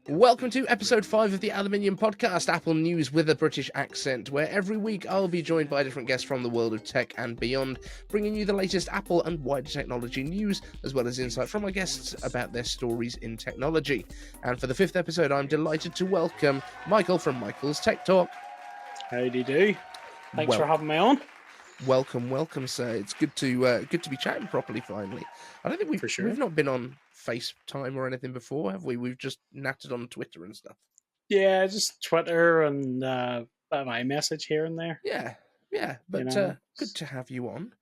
Welcome to episode 5 of the Aluminium Podcast, Apple News with a British accent, where every week I'll be joined by different guests from the world of tech and beyond, bringing you the latest Apple and wider technology news, as well as insight from my guests about their stories in technology. And for the 5th episode, I'm delighted to welcome Michael from Michael's Tech Talk. Howdy do. Thanks for having me on. Welcome, sir. It's good to be chatting properly finally. I don't think we've not been on FaceTime or anything before, have we? We've just nattered on Twitter and stuff. Yeah, just Twitter and iMessage here and there. Yeah, but good to have you on.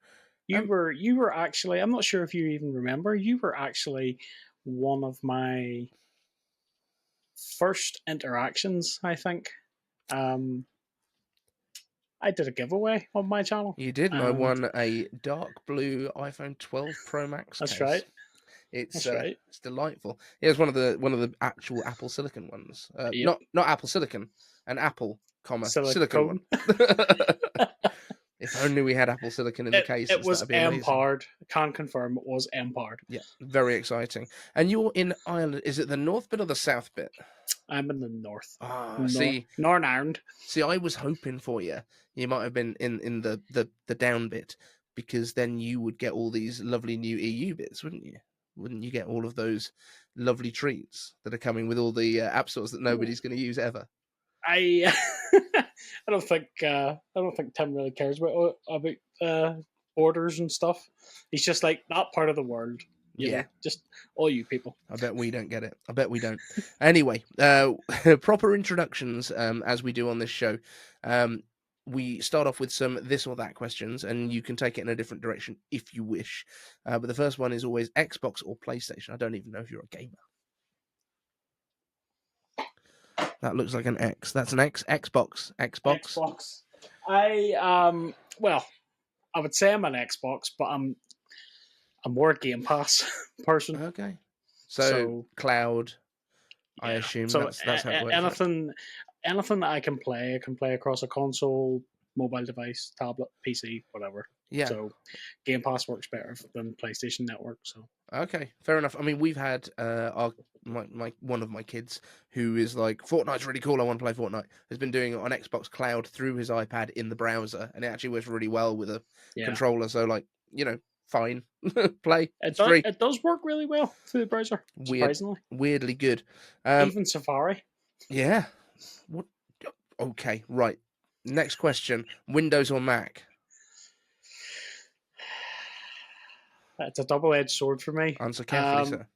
You were actually, I'm not sure if you even remember, you were actually one of my first interactions, I think. I did a giveaway on my channel. You did, and I won a dark blue iPhone 12 Pro Max That's case. Right. It's delightful. Yeah, it's one of the actual Apple Silicon ones. Yep. Not Apple Silicon, an Apple, Silicon one. If only we had Apple Silicon in the case. It was M-powered. Can confirm it was M-powered. Yeah, very exciting. And you're in Ireland. Is it the north bit or the south bit? I'm in the north. See, Northern Ireland. See, I was hoping for you. You might have been in the down bit, because then you would get all these lovely new EU bits, wouldn't you? Wouldn't you get all of those lovely treats that are coming with all the app stores that nobody's going to use ever? I don't think Tim really cares about borders and stuff. He's just like, that part of the world. You know, just all you people. I bet we don't get it. I bet we don't. Anyway, proper introductions, as we do on this show. We start off with some this or that questions, and you can take it in a different direction if you wish. But the first one is always Xbox or PlayStation. I don't even know if you're a gamer. That looks like an X. That's an X. Xbox. Well, I would say I'm an Xbox, but I'm more a Game Pass person. Okay. So cloud, yeah. I assume that's how it works. Anything that I can play across a console, mobile device, tablet, PC, whatever. Yeah. So Game Pass works better than PlayStation Network. So okay, fair enough. I mean, we've had one of my kids who is like, Fortnite's really cool, I want to play Fortnite, has been doing it on Xbox Cloud through his iPad in the browser, and it actually works really well with a controller. So fine. Play. It does work really well through the browser. Surprisingly. Weirdly good. Even Safari. Yeah. What? Okay, right. Next question: Windows or Mac? It's a double-edged sword for me. Answer carefully, sir.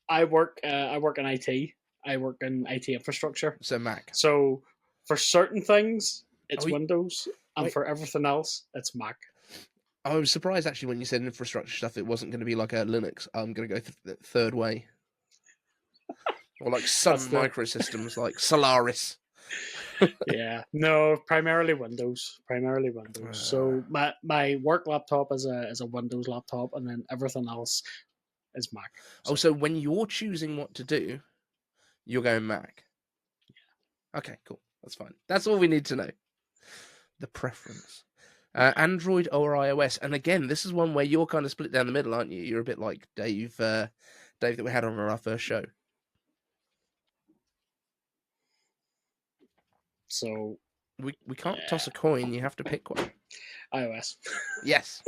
I work in IT. I work in IT infrastructure. So Mac. So for certain things, it's Windows, and for everything else, it's Mac. I was surprised actually when you said infrastructure stuff. It wasn't going to be like a Linux. I'm going to go the third way, or like Sun Microsystems, like Solaris. Yeah, no, primarily Windows. So my work laptop is a Windows laptop, and then everything else is Mac. So when you're choosing what to do, you're going Mac. Yeah. Okay, cool. That's fine. That's all we need to know. The preference. Android or iOS? And again, this is one where you're kind of split down the middle, aren't you? You're a bit like Dave that we had on our first show. So we can't toss a coin. You have to pick one. iOS. Yes.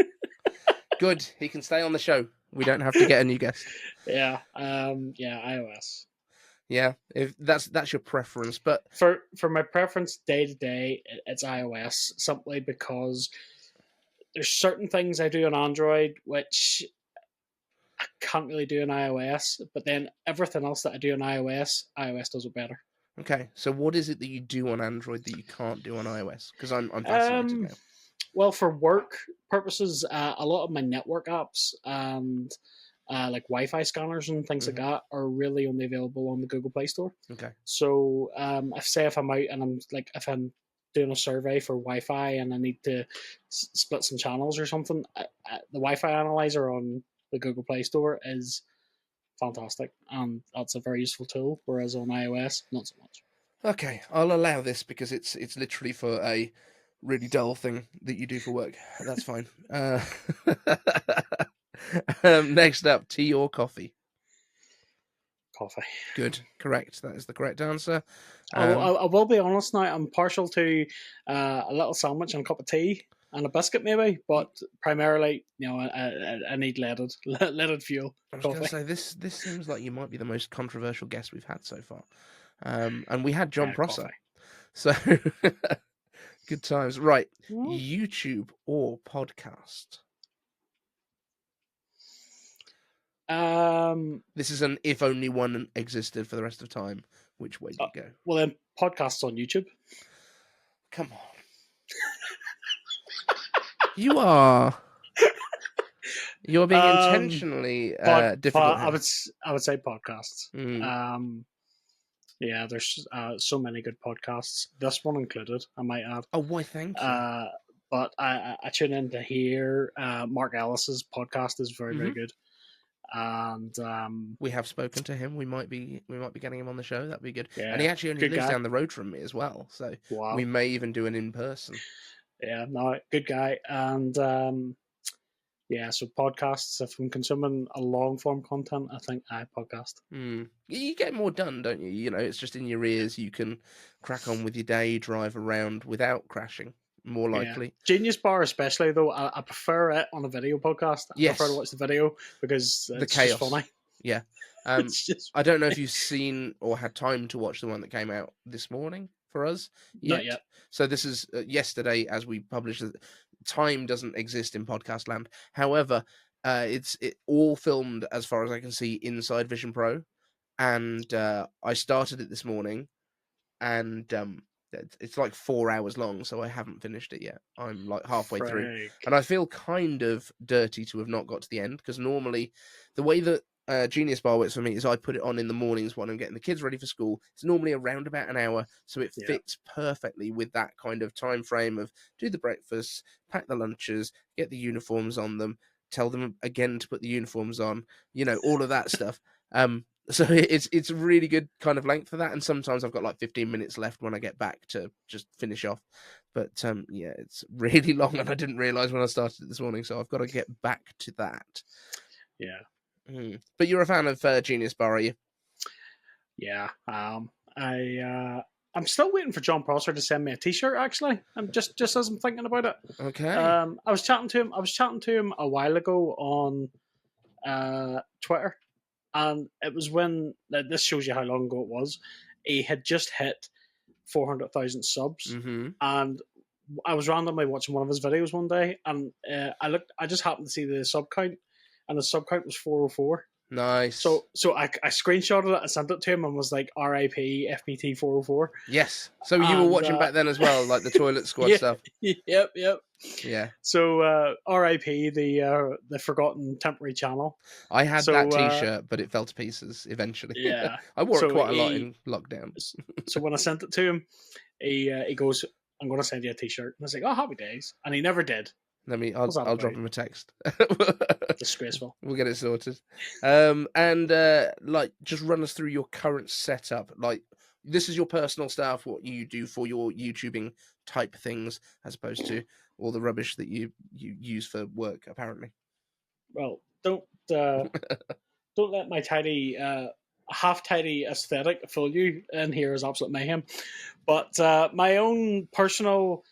Good. He can stay on the show. We don't have to get a new guest. Yeah. iOS. Yeah. If that's your preference, but for my preference day to day, it's iOS, simply because there's certain things I do on Android which I can't really do on iOS, but then everything else that I do on iOS does it better. Okay, so what is it that you do on Android that you can't do on iOS? Because I'm fascinated now. Well, for work purposes, a lot of my network apps and like Wi-Fi scanners and things like that are really only available on the Google Play Store. Okay. So if I'm out and if I'm doing a survey for Wi-Fi and I need to split some channels or something, the Wi-Fi analyzer on the Google Play Store is fantastic, and that's a very useful tool, whereas on iOS, not so much. Okay, I'll allow this because it's literally for a really dull thing that you do for work. That's fine. Next up, tea or coffee? Coffee. Good. Correct. That is the correct answer. I will be honest now. I'm partial to a little sandwich and a cup of tea and a biscuit, maybe, but primarily, I need leaded fuel. I was Coffee. going to say this seems like you might be the most controversial guest we've had so far, and we had John Prosser, Coffee. so good times. Right, YouTube or podcast? This is an if only one existed for the rest of time. Which way do you go? Well, then podcasts on YouTube. Come on. You're being intentionally difficult. I would say podcasts. Yeah, there's so many good podcasts. This one included, I might add. Oh, why? Thank you. But I tune in to hear Mark Ellis's podcast is very very good. And we have spoken to him. We might be getting him on the show. That'd be good. Yeah, and he actually only lives down the road from me as well, so we may even do an in person. Yeah, no, good guy. And yeah, so podcasts. If I'm consuming a long form content, I think I podcast. You get more done, don't you? You know, it's just in your ears. You can crack on with your day, drive around without crashing. More likely. Yeah. Genius Bar, especially though, I prefer it on a video podcast. I prefer to watch the video because it's chaos. Just funny. Yeah. I don't know if you've seen or had time to watch the one that came out this morning for us. Not yet. So this is yesterday as we published. Time doesn't exist in podcast land. However, it's all filmed as far as I can see inside Vision Pro, and I started it this morning, and it's like 4 hours long, so I haven't finished it yet. I'm like halfway through, and I feel kind of dirty to have not got to the end, because normally the way that Genius Bar works for me is I put it on in the mornings when I'm getting the kids ready for school. It's normally around about an hour, so it fits perfectly with that kind of time frame of do the breakfast, pack the lunches, get the uniforms on them, tell them again to put the uniforms on, all of that stuff. So it's a really good kind of length for that, and sometimes I've got like 15 minutes left when I get back to just finish off. But yeah, it's really long, and I didn't realise when I started it this morning, so I've got to get back to that. Yeah. But you're a fan of Genius Bar, are you? Yeah. I'm still waiting for John Prosser to send me a T-shirt. Actually, I'm just as I'm thinking about it. Okay. I was chatting to him a while ago on Twitter. And it was when, this shows you how long ago it was, he had just hit 400,000 subs. And I was randomly watching one of his videos one day, and I just happened to see the sub count, and the sub count was 404. Nice. So I screenshotted it and sent it to him and was like, RIP FPT 404. Yes. So you were watching back then as well, like the Toilet Squad stuff. Yep. Yeah. So RIP the Forgotten Temporary Channel. I had that T-shirt, but it fell to pieces eventually. Yeah. I wore it quite a lot in lockdown. So when I sent it to him, he goes, "I'm going to send you a T-shirt." And I was like, "Oh, happy days!" And he never did. I'll drop him a text. Disgraceful. We'll get it sorted. And just run us through your current setup. Like, this is your personal stuff, what you do for your YouTubing type things, as opposed to all the rubbish that you use for work, apparently. Well, don't let my tidy, half tidy aesthetic fool you. In here is absolute mayhem. But my own personal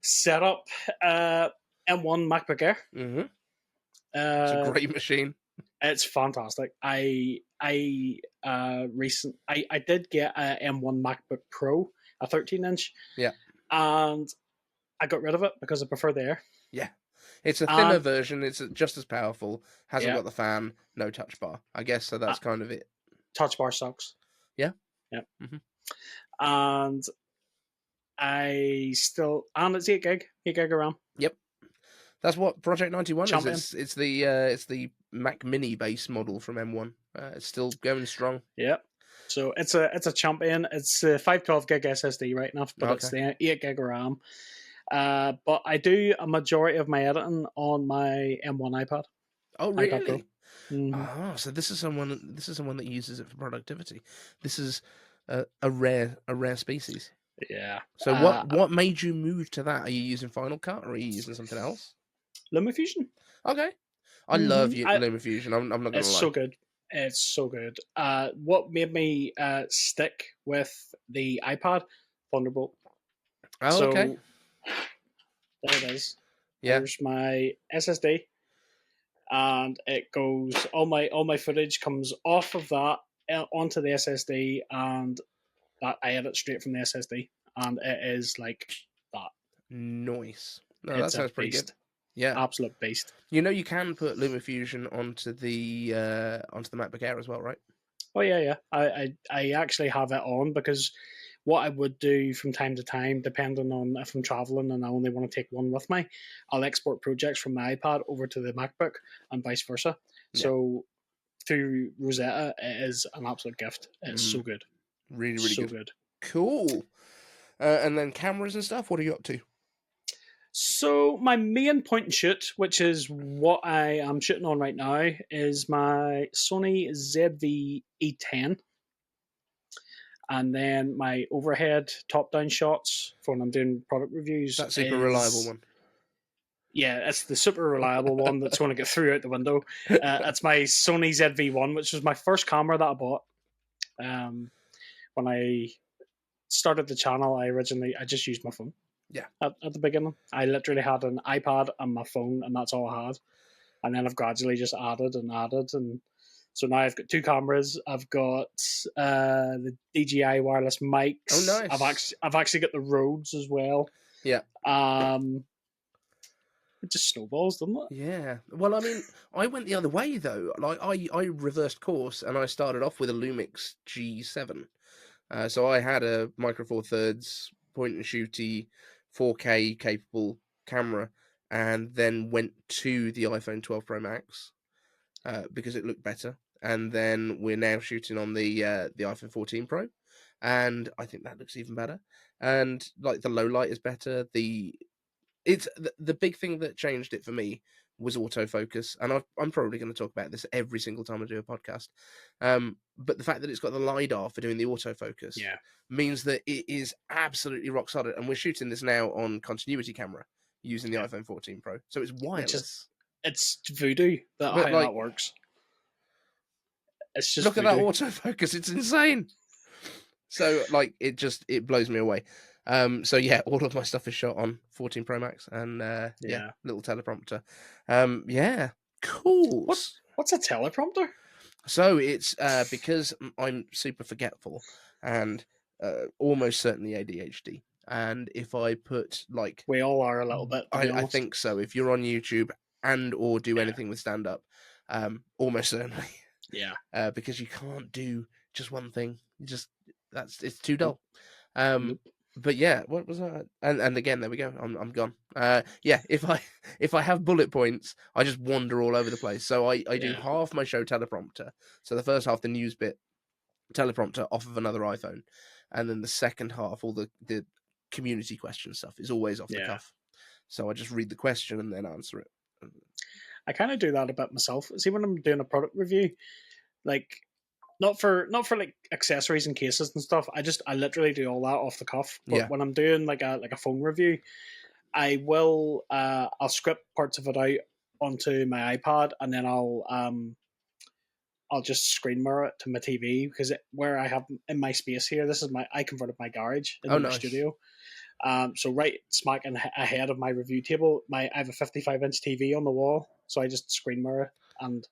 setup, M1 MacBook Air. It's a great machine. It's fantastic. I did get a M1 MacBook Pro, a 13-inch. Yeah. And I got rid of it because I prefer the Air. Yeah. It's a thinner version. It's just as powerful. Hasn't got the fan. No touch bar. I guess so. That's kind of it. Touch bar sucks. Yeah. Yeah. And it's 8 gig of RAM. Yep. That's what Project 91 is. It's the Mac Mini base model from M1. It's still going strong. Yep. So it's a champion. It's a 512 gig SSD right enough, but it's the 8 gig of RAM. But I do a majority of my editing on my M1 iPad. Oh, really? Oh, so this is someone that uses it for productivity. This is a rare species. Yeah. So what made you move to that? Are you using Final Cut or are you using something else? LumaFusion. Okay. I love LumaFusion. I'm not going to lie. It's so good. It's so good. What made me stick with the iPad? Thunderbolt. Oh, okay. So there it is. Yeah. There's my SSD, and it goes. All my footage comes off of that onto the SSD, and that I edit straight from the SSD, and it is like that. Nice. No, that It's a sounds pretty good. beast, Yeah. absolute beast. You know, you can put LumaFusion onto the MacBook Air as well, right? Oh yeah. I actually have it on because what I would do from time to time, depending on if I'm traveling and I only want to take one with me, I'll export projects from my iPad over to the MacBook and vice versa. Yeah. So through Rosetta, it is an absolute gift. It's so good. Really, really So good. good. Cool. And then cameras and stuff. What are you up to? So my main point and shoot, which is what I am shooting on right now, is my Sony ZV-E10. And then my overhead top-down shots for when I'm doing product reviews. That super reliable one. Yeah, it's the super reliable one that's going to get through out the window. It's my Sony ZV-1, which was my first camera that I bought. When I started the channel, I just used my phone. Yeah. At the beginning, I literally had an iPad and my phone, and that's all I had. And then I've gradually just added, and so now I've got two cameras. I've got the DJI wireless mics. Oh, nice. I've actually got the Rhodes as well. Yeah. It just snowballs, doesn't it? Yeah. Well, I mean, I went the other way though. Like I reversed course and I started off with a Lumix G7. So I had a Micro Four Thirds point and shooty 4K capable camera, and then went to the iPhone 12 Pro Max because it looked better. And then we're now shooting on the iPhone 14 Pro, and I think that looks even better. And like the low light is better. The big thing that changed it for me was autofocus, and I'm probably going to talk about this every single time I do a podcast. But the fact that it's got the LiDAR for doing the autofocus means that it is absolutely rock solid. And we're shooting this now on continuity camera using the iPhone 14 Pro, so it's wireless. It's voodoo how that works. It's just look voodoo. At that autofocus; it's insane. So it blows me away. So yeah, all of my stuff is shot on 14 Pro Max, and little teleprompter. Yeah, cool. What's a teleprompter? So it's because I'm super forgetful and almost certainly ADHD. And if I put we all are a little bit. I think so. If you're on YouTube and or do anything with stand up, almost certainly. Yeah. Because you can't do just one thing. It's too dull. But yeah, what was that? And again, there we go. I'm gone. Yeah, if I have bullet points, I just wander all over the place. So I do half my show teleprompter. So the first half, the news bit, teleprompter off of another iPhone, and then the second half, all the community question stuff is always off the cuff. So I just read the question and then answer it. I kind of do that a bit myself. See, when I'm doing a product review, like. Not for like accessories and cases and stuff. I literally do all that off the cuff. But when I'm doing like a phone review, I will I'll script parts of it out onto my iPad, and then I'll just screen mirror it to my TV, because where I have in my space here, I converted my garage into my studio. So right smack ahead of my review table, I have a 55-inch TV on the wall, so I just screen mirror, and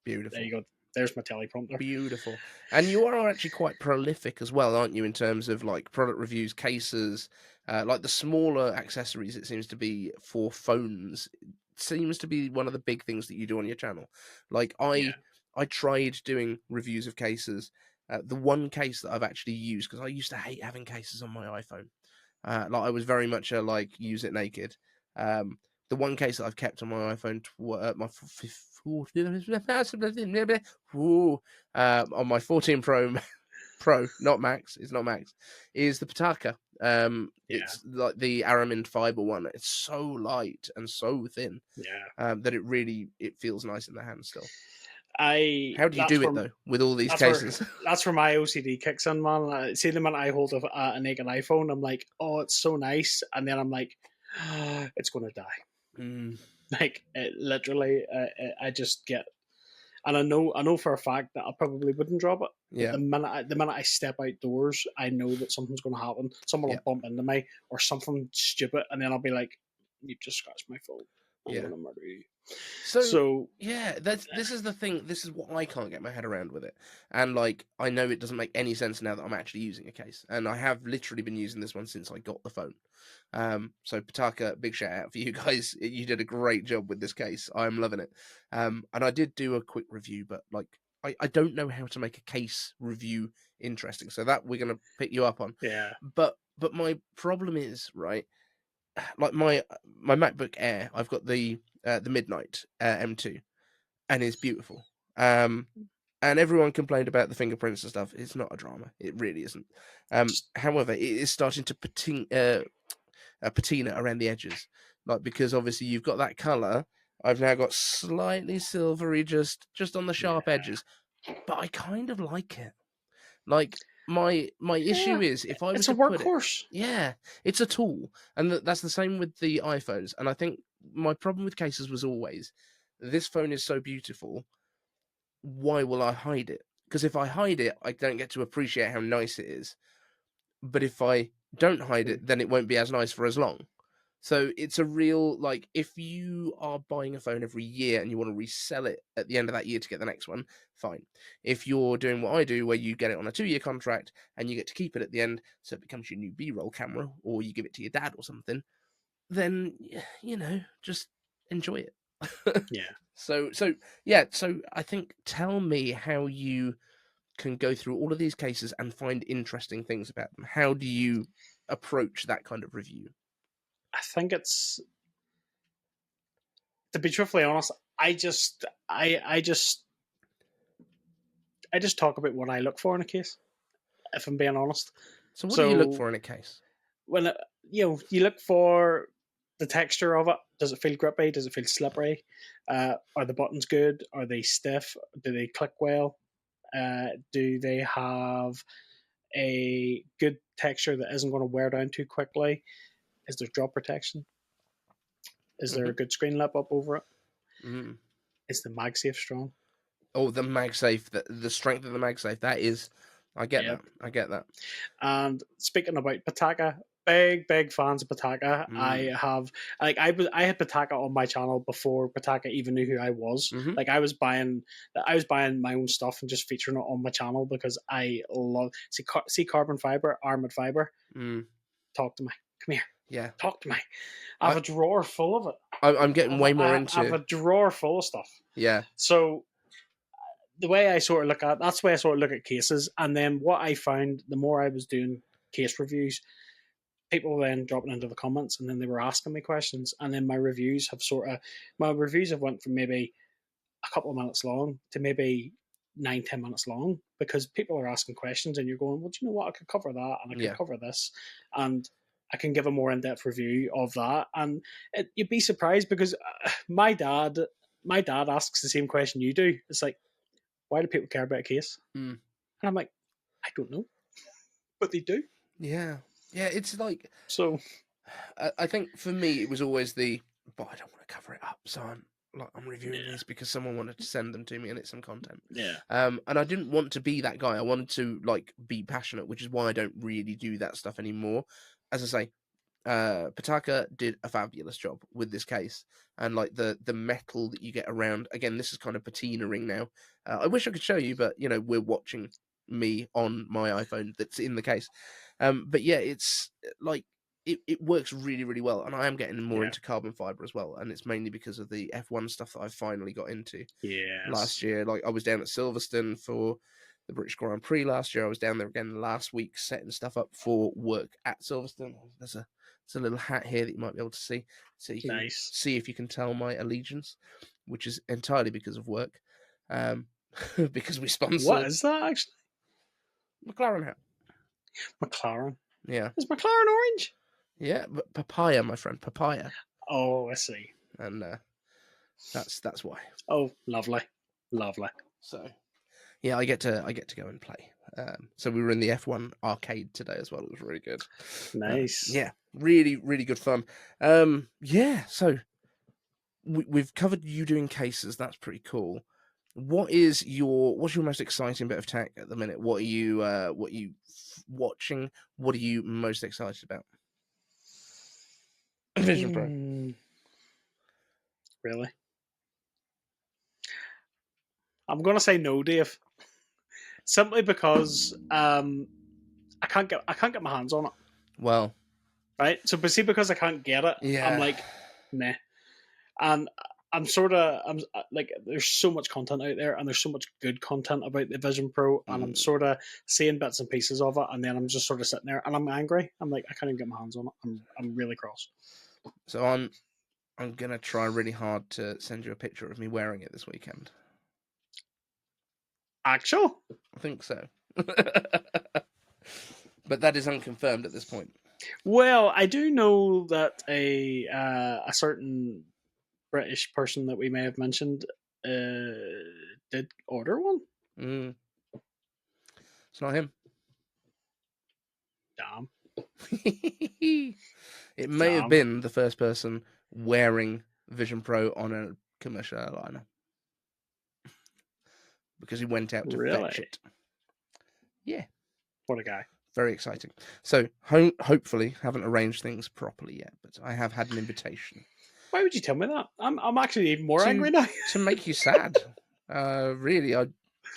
beautiful. There you go. There's my teleprompter. Beautiful. And you are actually quite prolific as well, aren't you, in terms of like product reviews, cases, like the smaller accessories. It seems to be for phones. It seems to be one of the big things that you do on your channel. Like I tried doing reviews of cases. The one case that I've actually used, because I used to hate having cases on my iPhone. I was very much a use it naked. The one case that I've kept on my iPhone, on my 14 Pro, not Max, it's not Max, is the Pataka. It's like the Aramid fiber one. It's so light and so thin that it feels nice in the hand still. How do you do it though with all these cases? That's where my OCD kicks in, man. See the minute I hold a naked iPhone, I'm like, oh, it's so nice, and then I'm like, it's going to die. Like it literally, I just get. and I know for a fact that I probably wouldn't drop it. But Yeah. the minute I step outdoors, I know that something's going to happen. Someone Yeah. will bump into me or something stupid, and then I'll be like, "You just scratched my phone. I'm Yeah. going to murder you." So yeah, this is the thing. This is what I can't get my head around with it. And like, I know it doesn't make any sense now that I'm actually using a case, and I have literally been using this one since I got the phone. So Pataka, big shout out for you guys. You did a great job with this case. I'm loving it. And I did do a quick review, but like, I don't know how to make a case review interesting. So that we're gonna pick you up on. Yeah. But my problem is, right, like my MacBook Air, I've got the Midnight M2, and it's beautiful. And everyone complained about the fingerprints and stuff. It's not a drama. It really isn't. However, it is starting to patina around the edges, like, because obviously you've got that color. I've now got slightly silvery just on the sharp edges, but I kind of like it. Like, my issue is, if I were It's a to put it, workhorse. yeah, it's a tool, and that's the same with the iPhones. And I think my problem with cases was always, this phone is so beautiful, why will I hide it? Because if I hide it, I don't get to appreciate how nice it is. But if I don't hide it, then it won't be as nice for as long. So it's a real, like, if you are buying a phone every year and you want to resell it at the end of that year to get the next one, fine. If you're doing what I do, where you get it on a 2-year contract and you get to keep it at the end, so it becomes your new B-roll camera, or you give it to your dad or something, then, just enjoy it. Yeah. So I think, tell me how you can go through all of these cases and find interesting things about them. How do you approach that kind of review? I think it's, to be truthfully honest, I just talk about what I look for in a case, if I'm being honest. So what do you look for in a case? When you look for the texture of it. Does it feel grippy? Does it feel slippery? Are the buttons good? Are they stiff? Do they click well? Do they have a good texture that isn't going to wear down too quickly? Is there drop protection? Is there a good screen lip up over it? Mm. Is the MagSafe strong? Oh, the MagSafe, the strength of the MagSafe, that is, I get that. And speaking about Pataka, big fans of Pataka. I had Pataka on my channel before Pataka even knew who I was. Like, I was buying my own stuff and just featuring it on my channel because I love see carbon fiber, armored fiber. Talk to me. Come here. Yeah. Talk to me. I have a drawer full of it. I'm getting way more into. I have a drawer full of stuff. Yeah. So the way I sort of look at, that's the way I sort of look at cases. And then what I found, the more I was doing case reviews, people were then dropping into the comments, and then they were asking me questions. And then my reviews have went from maybe a couple of minutes long to maybe 9-10 minutes long, because people are asking questions and you're going, well, do you know what? I could cover that, and I could cover this, and I can give a more in-depth review of that. And you'd be surprised, because my dad asks the same question you do. It's like, why do people care about a case? And I'm like, I don't know, but they do. Yeah, it's like, so. I think for me it was always but I don't want to cover it up, so I'm reviewing these because someone wanted to send them to me and it's some content. Yeah. And I didn't want to be that guy. I wanted to be passionate, which is why I don't really do that stuff anymore. As I say, Pataka did a fabulous job with this case, and the metal that you get around. Again, this is kind of patinaing now. I wish I could show you, but we're watching me on my iPhone that's in the case. But yeah, it's like it works really, really well, and I am getting more into carbon fiber as well, and it's mainly because of the F1 stuff that I finally got into. Last year. Like, I was down at Silverstone for the British Grand Prix last year. I was down there again last week setting stuff up for work at Silverstone. There's a little hat here that you might be able to see, so you can see if you can tell my allegiance, which is entirely because of work, because we sponsor. What is that actually? McLaren hat. McLaren. Yeah. Is McLaren orange? Yeah, but papaya, my friend, papaya. Oh, I see. And that's why. Oh, lovely. So, yeah, I get to go and play. So we were in the F1 arcade today as well. It was really good. Nice. Yeah, really, really good fun. Yeah, so we've covered you doing cases. That's pretty cool. what's your most exciting bit of tech at the minute? What are you watching? What are you most excited about? Vision Pro. Really? I'm gonna say no, Dave. Simply because I can't get my hands on it. Well, Right. So, but see, because I can't get it, yeah. I'm like, meh. And I'm like, there's so much content out there, and there's so much good content about the Vision Pro, and I'm sort of seeing bits and pieces of it, and then I'm just sort of sitting there, and I'm angry. I'm like, I can't even get my hands on it. I'm really cross. So I'm gonna try really hard to send you a picture of me wearing it this weekend. Actual? I think so. But that is unconfirmed at this point. Well, I do know that a certain British person that we may have mentioned did order one. It's not him. Damn. It may have been the first person wearing Vision Pro on a commercial airliner. Because he went out to fetch it. Yeah. What a guy. Very exciting. So, hopefully, haven't arranged things properly yet, but I have had an invitation. Why would you tell me that? I'm actually even more angry now. To make you sad. Really, I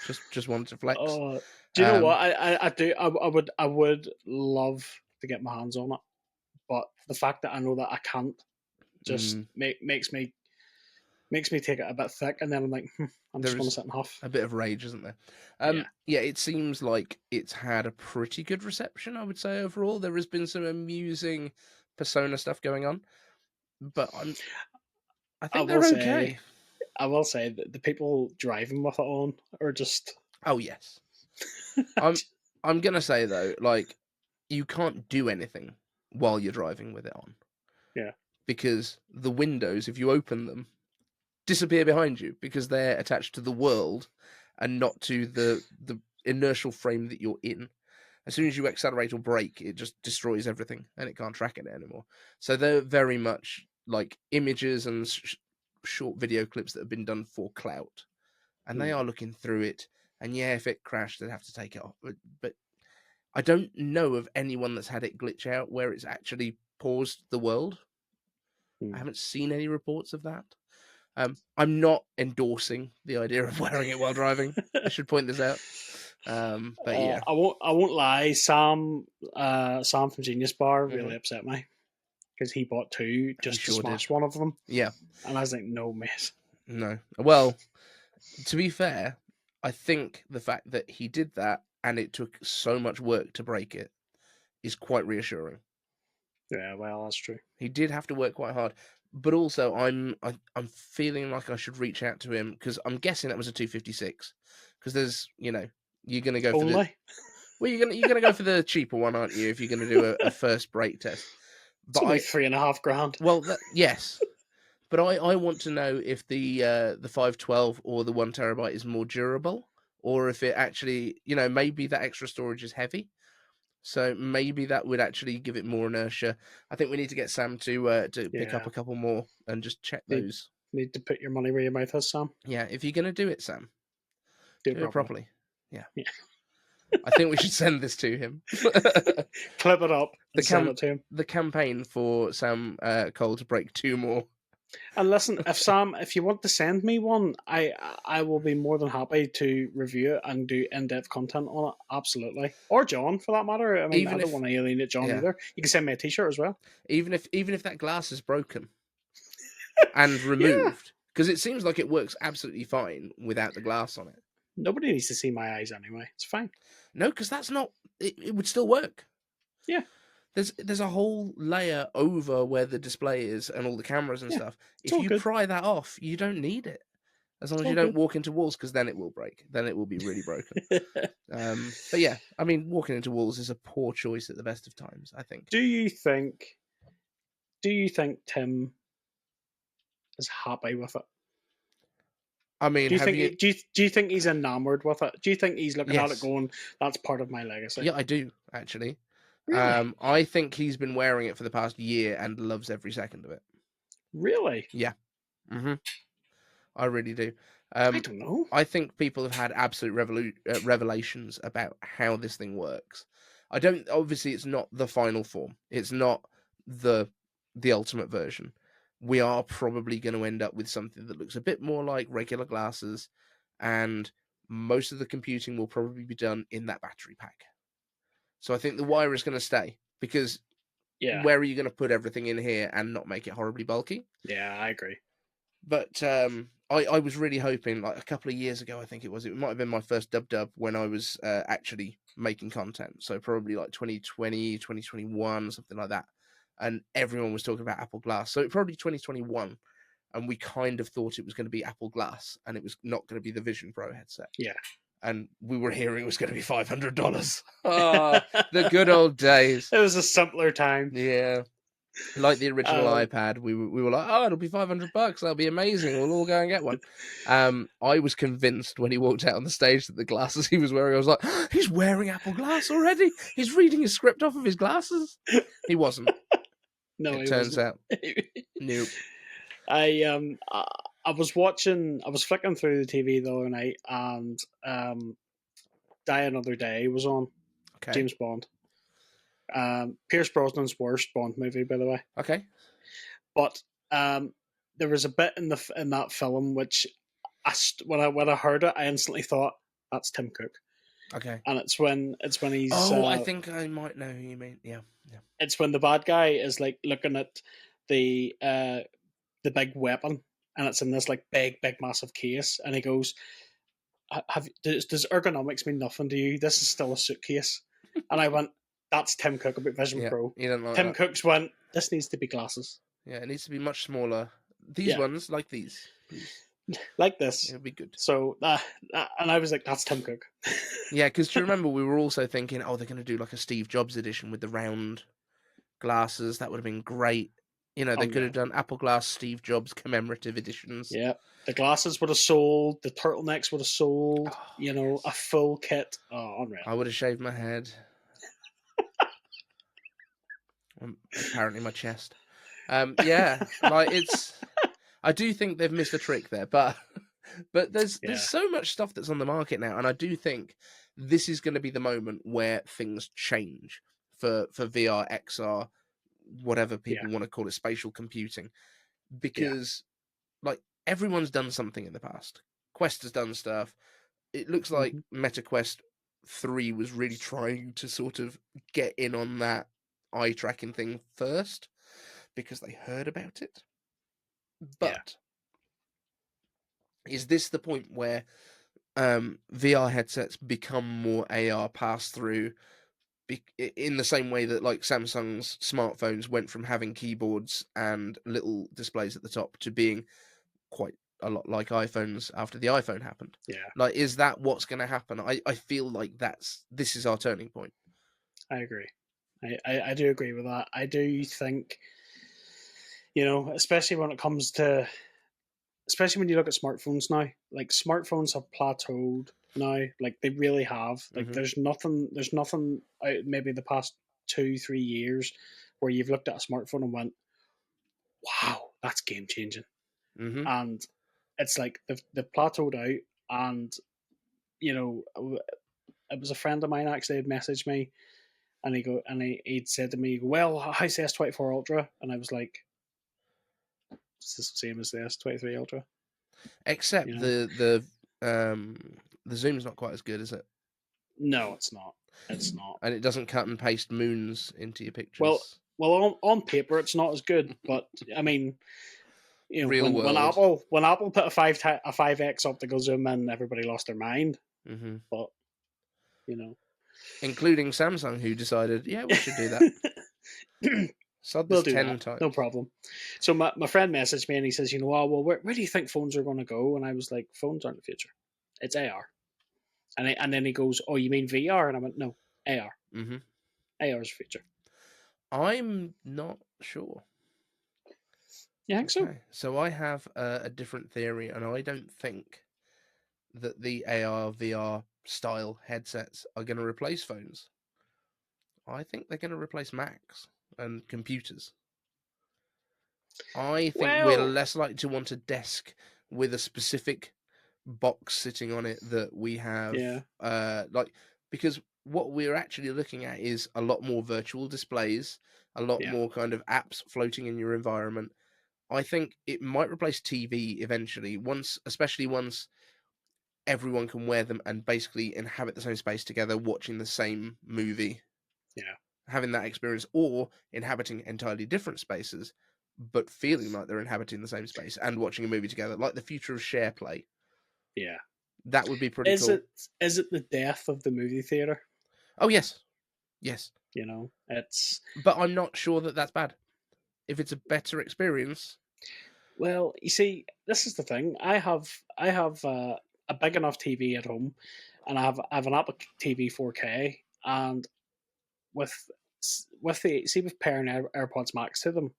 just wanted to flex. Do you know what? I would love to get my hands on it, but the fact that I know that I can't just makes me take it a bit thick, and then I'm like, I'm just going to sit and huff. A bit of rage, isn't there? Yeah, it seems like it's had a pretty good reception, I would say, overall. There has been some amusing Persona stuff going on, but I think they're okay. I will say that the people driving with it on are just... Oh, yes. I'm going to say, though, like, you can't do anything while you're driving with it on. Yeah. Because the windows, if you open them, disappear behind you because they're attached to the world and not to the inertial frame that you're in. As soon as you accelerate or brake, it just destroys everything and it can't track it anymore. So they're very much like images and short video clips that have been done for clout. And they are looking through it. And yeah, if it crashed, they'd have to take it off. But I don't know of anyone that's had it glitch out where it's actually paused the world. I haven't seen any reports of that. I'm not endorsing the idea of wearing it while driving. I should point this out. But yeah, I won't lie. Sam from Genius Bar really upset me because he bought two just to smash one of them. Yeah, and I was like, no, mate. No. Well, to be fair, I think the fact that he did that and it took so much work to break it is quite reassuring. Yeah, well, that's true. He did have to work quite hard. But also, I'm feeling like I should reach out to him because I'm guessing that was a 256. Because there's, you're gonna go for the you're gonna go for the cheaper one, aren't you? If you're gonna do a first brake test, but it's only $3,500. Well, yes, but I want to know if the 512 or the 1 terabyte is more durable, or if it actually, maybe that extra storage is heavy. So maybe that would actually give it more inertia. I think we need to get Sam to pick up a couple more and just check those. Need to put your money where your mouth is, Sam. Yeah, if you're going to do it, Sam, do it properly. Yeah. I think we should send this to him. Clip it up and send it to him. The campaign for Sam Cole to break 2 more. And listen, if you want to send me one, I will be more than happy to review it and do in-depth content on it. Absolutely, or John for that matter. I mean, I don't want to alienate John either. You can send me a T-shirt as well. Even if that glass is broken and removed, because it seems like it works absolutely fine without the glass on it. Nobody needs to see my eyes anyway. It's fine. No, because that's not. It would still work. Yeah. There's a whole layer over where the display is and all the cameras and stuff. If you pry that off, you don't need it. As long as you don't walk into walls, because then it will break. Then it will be really broken. But yeah, I mean, walking into walls is a poor choice at the best of times, I think. Do you think Tim is happy with it? I mean, do you think he's enamored with it? Do you think he's looking at it going, that's part of my legacy? Yeah, I do, actually. Really? I think he's been wearing it for the past year and loves every second of it. Really? Yeah. I really do. I don't know. I think people have had absolute revelations about how this thing works. Obviously, it's not the final form. It's not the ultimate version. We are probably going to end up with something that looks a bit more like regular glasses, and most of the computing will probably be done in that battery pack. So I think the wire is going to stay, because where are you going to put everything in here and not make it horribly bulky? Yeah, I agree. But I was really hoping, like a couple of years ago, I think it might have been my first dub when I was actually making content. So probably like 2020, 2021, something like that. And everyone was talking about Apple Glass. So probably 2021. And we kind of thought it was going to be Apple Glass, and it was not going to be the Vision Pro headset. Yeah. And we were hearing it was going to be $500. Oh, the good old days. It was a simpler time. Yeah. Like the original iPad, we were like, oh, it'll be $500. That'll be amazing. We'll all go and get one. I was convinced when he walked out on the stage that the glasses he was wearing, I was like, he's wearing Apple Glass already. He's reading his script off of his glasses. He wasn't. No, it turns out. Nope. I was flicking through the TV the other night, and Die Another Day was on. Okay. James Bond. Pierce Brosnan's worst Bond movie, by the way. Okay. But there was a bit in that film which, when I heard it, I instantly thought, that's Tim Cook. Okay. And it's when he's. Oh, I think I might know who you mean. Yeah. It's when the bad guy is like looking at the big weapon, and it's in this like big massive case, and he goes, does ergonomics mean nothing to you? This is still a suitcase. And I went, that's Tim Cook about Vision Pro. You don't like Tim that. Cook's went, this needs to be glasses. Yeah, it needs to be much smaller. These ones, like these, please. Like this. It'll be good. So, and I was like, that's Tim Cook. Yeah, because do you remember we were also thinking, oh, they're going to do like a Steve Jobs edition with the round glasses. That would have been great. You know, they could have done Apple Glass Steve Jobs commemorative editions. Yeah. The glasses would have sold. The turtlenecks would have sold. A full kit. Oh, unreal. I would have shaved my head. Apparently my chest. Yeah, like I do think they've missed a trick there, but there's so much stuff that's on the market now, and I do think this is going to be the moment where things change for VR, XR, whatever people want to call it, spatial computing, because like everyone's done something in the past. Quest has done stuff. It looks like Meta Quest 3 was really trying to sort of get in on that eye tracking thing first because they heard about it. But is this the point where VR headsets become more AR pass through in the same way that like Samsung's smartphones went from having keyboards and little displays at the top to being quite a lot like iPhones after the iPhone happened? Yeah. Like, is that what's going to happen? I feel like this is our turning point. I agree. I do agree with that. I do think, especially when it comes to, especially when you look at smartphones now, like smartphones have plateaued now. Like they really have. Like there's nothing out maybe the past 2-3 years where you've looked at a smartphone and went, wow, that's game changing. And it's like they've plateaued out, and it was a friend of mine actually had messaged me, and he'd said to me, well, how's the S24 Ultra? And I was like, it's the same as the S23 Ultra, except the zoom's not quite as good, is it? No, it's not. It's not. And it doesn't cut and paste moons into your pictures. Well, on paper it's not as good, but I mean, Real world. when Apple put a 5x optical zoom in, everybody lost their mind. But including Samsung, who decided, we should do that. Sod this 10 times. No problem. So my friend messaged me and he says, well, where do you think phones are going to go? And I was like, phones aren't the future. It's AR. And then he goes, oh, you mean VR? And I went, no, AR. AR is the future. I'm not sure. You think so? So I have a different theory, and I don't think that the AR, VR style headsets are going to replace phones. I think they're going to replace Macs and computers. I think we're less likely to want a desk with a specific box sitting on it that we have. Yeah. Like, because what we're actually looking at is a lot more virtual displays, a lot Yeah. more kind of apps floating in your environment. I think it might replace TV eventually, especially once everyone can wear them and basically inhabit the same space together, watching the same movie, Yeah. having that experience, or inhabiting entirely different spaces, but feeling like they're inhabiting the same space and watching a movie together, like the future of share play. Yeah. That would be pretty Is cool. it the death of the movie theater? Oh, yes. Yes. You know, it's But I'm not sure that that's bad. If it's a better experience. well, you see, this is the thing. I have a big enough TV at home, and I have an Apple TV 4K, and with with pairing AirPods Max to them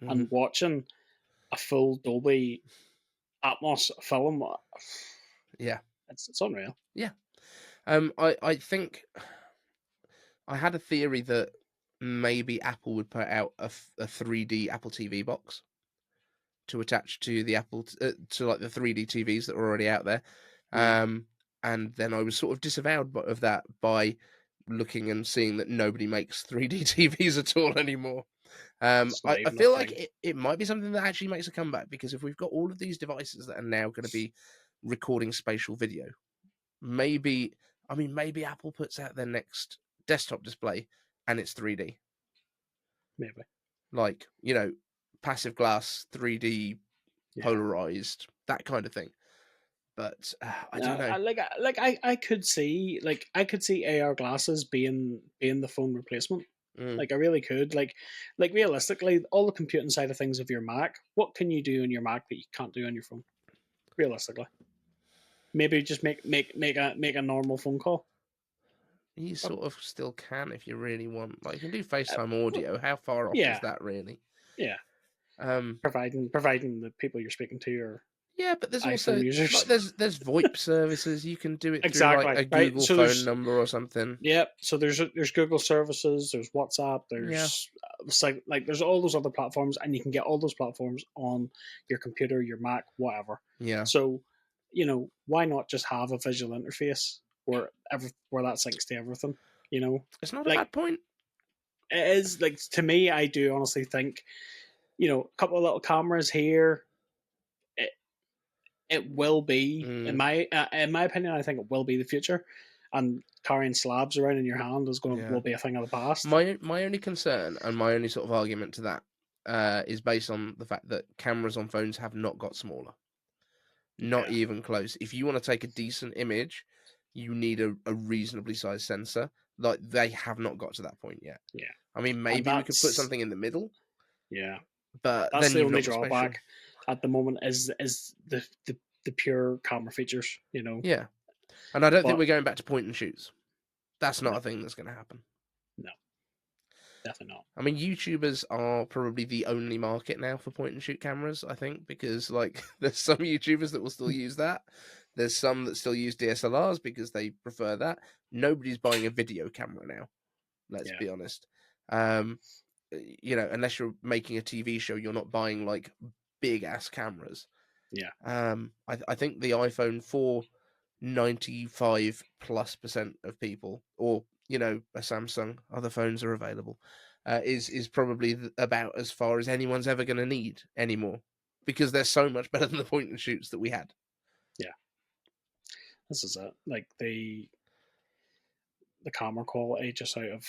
and watching a full Dolby Atmos film, Yeah. it's unreal. Yeah. I think I had a theory that maybe Apple would put out a 3D Apple TV box to attach to the to like the 3D TVs that are already out there. Yeah. And then I was sort of disavowed of that by looking and seeing that nobody makes 3D TVs at all anymore. It's not I even a feel like thing. it might be something that actually makes a comeback, because if we've got all of these devices that are now going to be recording spatial video, maybe Apple puts out their next desktop display and it's 3D. Maybe. Like, passive glass, 3D, Yeah. polarized, that kind of thing. But I don't know. I could see AR glasses being the phone replacement. Like I really could. Like realistically, all the computing side of things of your Mac, what can you do on your Mac that you can't do on your phone? Realistically, maybe just make a normal phone call. You sort of still can if you really want. Like, you can do FaceTime audio. How far off yeah. is that really? Yeah. Um, Providing the people you're speaking to are yeah, but there's iPhone also users. like there's VoIP services. You can do it through Exactly, like a right? Google So phone number or something. Yep. So there's Google services, there's WhatsApp, there's there's all those other platforms, and you can get all those platforms on your computer, your Mac, whatever. Yeah. So, why not just have a visual interface where that syncs to everything? It's not a bad point. It is, like, to me, I do honestly think, a couple of little cameras here. It will be, in my opinion, I think it will be the future, and carrying slabs around in your hand will be a thing of the past. My only concern and my only sort of argument to that is based on the fact that cameras on phones have not got smaller, not even close. If you want to take a decent image, you need a reasonably sized sensor. Like, they have not got to that point yet. Yeah, I mean, maybe we could put something in the middle. Yeah, but that's then the you've only not got drawback spatial. at the moment is the pure camera features. Yeah, and I don't think we're going back to point and shoots. That's not a thing that's going to happen. No, definitely not. I mean, YouTubers are probably the only market now for point and shoot cameras, I think, because like there's some YouTubers that will still use that. There's some that still use DSLRs because they prefer that. Nobody's buying a video camera now. Let's be honest. Unless you're making a TV show, you're not buying like big ass cameras. Yeah. I think the iPhone for 95+% of people, or a Samsung, other phones are available, is probably about as far as anyone's ever going to need anymore, because they're so much better than the point and shoots that we had. Yeah, this is it. Like the camera quality just out of